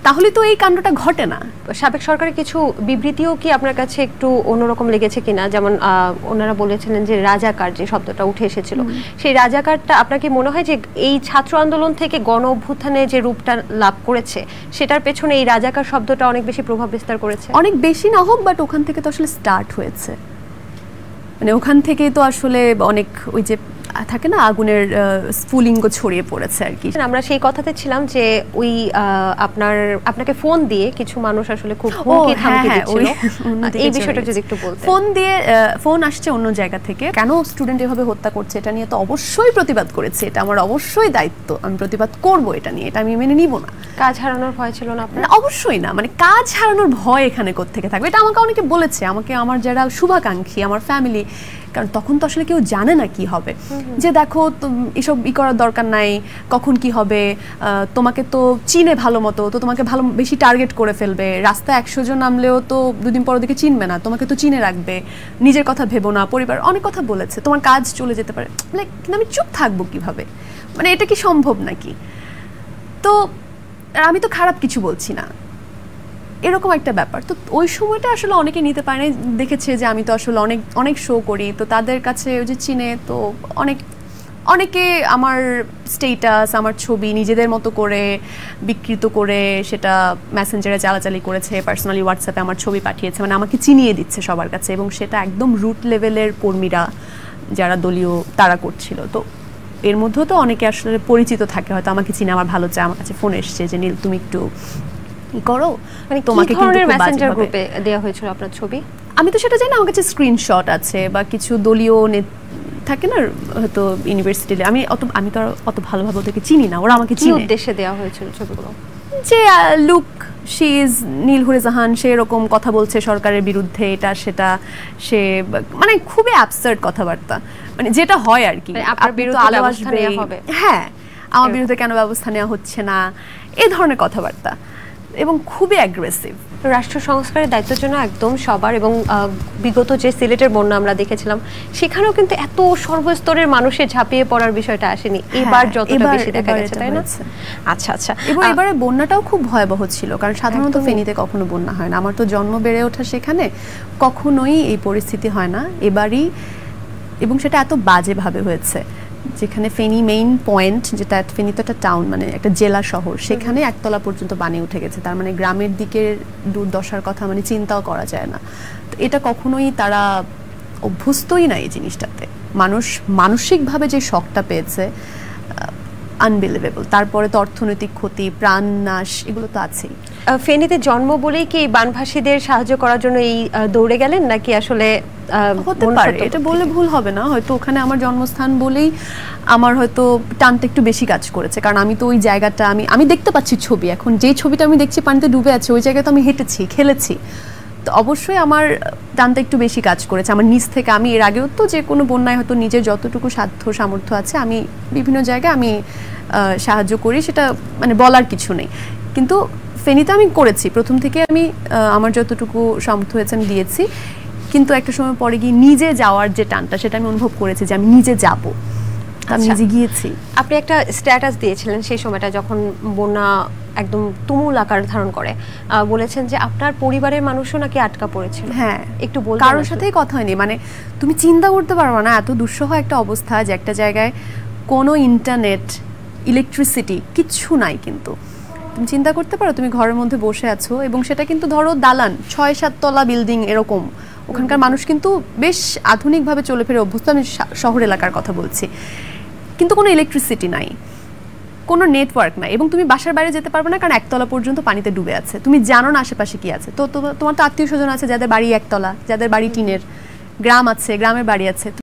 তাহলে তো এই কাণ্ডটা ঘটে না। সাবেক সরকারের কিছু বিবৃতিও কি আপনার কাছে একটু অন্যরকম লেগেছে কিনা? যেমন ওনারা বলেছিলেন যে রাজাকার যে শব্দটা উঠে এসেছিল, সেই রাজাকারটা আপনার কি মনে হয় যে এই ছাত্র আন্দোলন থেকে গণ অভ্যুত্থানে যে রূপটা লাভ করেছে সেটার পেছনে এই রাজাকার শব্দটা অনেক বেশি প্রভাব বিস্তার করেছে? অনেক বেশি না হোক, বাট ওখান থেকে তো আসলে স্টার্ট হয়েছে, মানে ওখান থেকেই তো আসলে অনেক ওই যে থাকে না আগুনের স্ফুলিঙ্গ ছড়িয়ে পড়েছে আর কি। আমরা সেই কথাতে ছিলাম যে ওই আপনাকে ফোন দিয়ে কিছু মানুষ আসলে খুব হুমকি ধামকি দিচ্ছিল, এই বিষয়টা যদি একটু বলতেন। ফোন আসছে অন্য জায়গা থেকে, কেন স্টুডেন্ট এভাবে হত্যা করছে এটা নিয়ে তো অবশ্যই প্রতিবাদ করেছে, এটা আমার অবশ্যই দায়িত্ব, আমি প্রতিবাদ করব এটা নিয়ে, এটা আমি মেনে নিব না। কাজ হারানোর ভয় ছিল না আপনার? অবশ্যই না, মানে কাজ হারানোর ভয় এখানে কোত্থেকে থাকবে, এটা আমাকে অনেকে বলেছে, আমাকে আমার যারা শুভাকাঙ্ক্ষী আমার ফ্যামিলি, কারণ তখন তো আসলে কেউ জানে না কি হবে, যে দেখো এসব করার দরকার নাই, কখন কি হবে, তোমাকে তো চিনে ভালো মতো, তো তোমাকে ভালো বেশি টার্গেট করে ফেলবে, রাস্তায় 100 জন নামলেও তো দুদিন পর ওদিকে চিনবে না, তোমাকে তো চিনে রাখবে, নিজের কথা ভেবো না, পরিবার, অনেক কথা বলেছে, তোমার কাজ চলে যেতে পারে, কিন্তু আমি চুপ থাকবো কিভাবে, মানে এটা কি সম্ভব নাকি? তো আমি তো খারাপ কিছু বলছি না, এরকম একটা ব্যাপার। তো ওই সময়টা আসলে অনেকে নিতে পারে না, দেখেছে যে আমি তো আসলে অনেক শো করি, তো তাদের কাছে ওই যে চিনে, তো অনেকে আমার স্টেটাস আমার ছবি নিজেদের মতো করে বিকৃত করে সেটা মেসেঞ্জারে চালাচালি করেছে, পার্সোনালি হোয়াটসঅ্যাপে আমার ছবি পাঠিয়েছে, মানে আমাকে চিনিয়ে দিচ্ছে সবার কাছে, এবং সেটা একদম রুট লেভেলের কর্মীরা যারা দলীয় তারা করছিল। তো এর মধ্যেও তো অনেকে আসলে পরিচিত থাকে, হয়তো আমাকে চিনে, আমার ভালো চায়, আমার কাছে ফোন এসছে যে নীল তুমি একটু করো, মানে তোমাকে কিন্তু মেসেঞ্জার গ্রুপে দেয়া হয়েছিল আপনার ছবি? আমি তো সেটা জানি না, আমার কাছে স্ক্রিনশট আছে বা কিছু দলীয় থাকে না হয়তো ইউনিভার্সিটিতে, আমি তো অত ভালোভাবে ওদেরকে চিনি না, ওরা আমাকে চিনে। কি উদ্দেশ্যে দেওয়া হয়েছিল ছবিগুলো? যে লুক শি ইজ নীল হুরে জাহান, সে এরকম কথা বলছে সরকারের বিরুদ্ধে, এটা সেটা, সে মানে খুবই অ্যাবসার্ড কথাবার্তা, মানে যেটা হয় আর কি, আপনার বিরুদ্ধে ব্যবস্থা নেওয়া হবে, হ্যাঁ আমার বিরুদ্ধে কেন ব্যবস্থা নেওয়া হচ্ছে না, এই ধরনের কথাবার্তা, এবং খুবই অ্যাগ্রেসিভ। রাষ্ট্র সংস্কারের দায়িত্বের জন্য একদম সবার, এবং বিগত যে সিলেটের বন্যা আমরা দেখেছিলাম সেখানেও কিন্তু এত সর্বস্তরের মানুষের ঝাঁপিয়ে পড়ার বিষয়টা আসেনি, এবার যতটা বেশি দেখা গেছে, তাই না? আচ্ছা আচ্ছা, এবং এবারে বন্যাটাও খুব ভয়াবহ ছিল, কারণ সাধারণত ফেনীতে কখনো বন্যা হয় না, আমার তো জন্ম বেড়ে ওঠা সেখানে, কখনোই এই পরিস্থিতি হয় না এবারই, এবং সেটা এত বাজেভাবে হয়েছে, যেখানে ফেনী মেইন পয়েন্ট, যেটা ফেনী তো একটা টাউন, মানে একটা জেলা শহর, সেখানে একতলা পর্যন্ত পানি উঠে গেছে, তার মানে গ্রামের দিকের দুর্দশার কথা মানে চিন্তাও করা যায় না। তো এটা কখনোই তারা অভ্যস্তই না এই জিনিসটাতে, মানুষ মানসিকভাবে যে শকটা পেয়েছে আনবিলিভেবল, তারপরে তো অর্থনৈতিক ক্ষতি, প্রাণ নাশ, এগুলো তো আছেই। ফেনীতে জন্ম বলেই কি বানভাসীদের সাহায্য করার জন্য এই দৌড়ে গেলেন, নাকি আসলে হতে পারে, এটা বলে ভুল হবে না, হয়তো ওখানে আমার জন্মস্থান বলেই আমার হয়তো টানটা একটু বেশি কাজ করেছে, কারণ আমি তো ওই জায়গাটা আমি দেখতে পাচ্ছি ছবি, এখন যে ছবিটা আমি দেখছি পানিতে ডুবে আছে, ওই জায়গায় তো আমি হেঁটেছি, খেলেছি, তো অবশ্যই আমার টানটা একটু বেশি কাজ করেছে আমার নিজ থেকে। আমি এর আগেও তো যে কোনো বন্যায় হয়তো নিজের যতটুকু সাধ্য সামর্থ্য আছে আমি বিভিন্ন জায়গায় আমি সাহায্য করি, সেটা মানে বলার কিছু নেই, কিন্তু ফেনীতে আমি করেছি প্রথম থেকে, আমি আমার যতটুকু সামর্থ্য হয়েছে আমি দিয়েছি, কিন্তু একটা সময় পরে গিয়ে নিজে যাওয়ার যে টানটা সেটা আমি অনুভব করেছি যে আমি নিজে যাব, আমি নিজে গিয়েছি। আপনি একটা স্ট্যাটাস দিয়েছিলেন সেই সময়টা যখন বন্যা একদম তুমুল আকার ধারণ করে, বলেছেন যে আপনার পরিবারের মানুষও নাকি আটকা পড়েছিল। হ্যাঁ, একটু বলুন। কারোর সাথেই কথা হয়নি, মানে তুমি চিন্তা করতে পারবে না এত দুঃসহ একটা অবস্থা, যে একটা জায়গায় কোনো ইন্টারনেট ইলেকট্রিসিটি কিচ্ছু নাই, কিন্তু তুমি চিন্তা করতে পারো তুমি ঘরের মধ্যে বসে আছো, এবং সেটা কিন্তু ধরো দালান 6-7 তলা বিল্ডিং এরকম, ওখানকার মানুষ কিন্তু বেশ আধুনিকভাবে চলে ফিরে অভ্যস্ত, আমি শহর এলাকার কথা বলছি, কিন্তু কোনো ইলেকট্রিসিটি নাই, কোনো নেটওয়ার্ক নাই, এবং তুমি বাসার বাইরে যেতে পারবে না, কারণ একতলা পর্যন্ত পানিতে ডুবে আছে, তুমি জানো না আশেপাশে কি আছে, তো তোমার তো আত্মীয় স্বজন আছে যাদের বাড়ি একতলা, যাদের বাড়ি টিনের, গ্রাম আছে, গ্রামের বাড়ি আছে।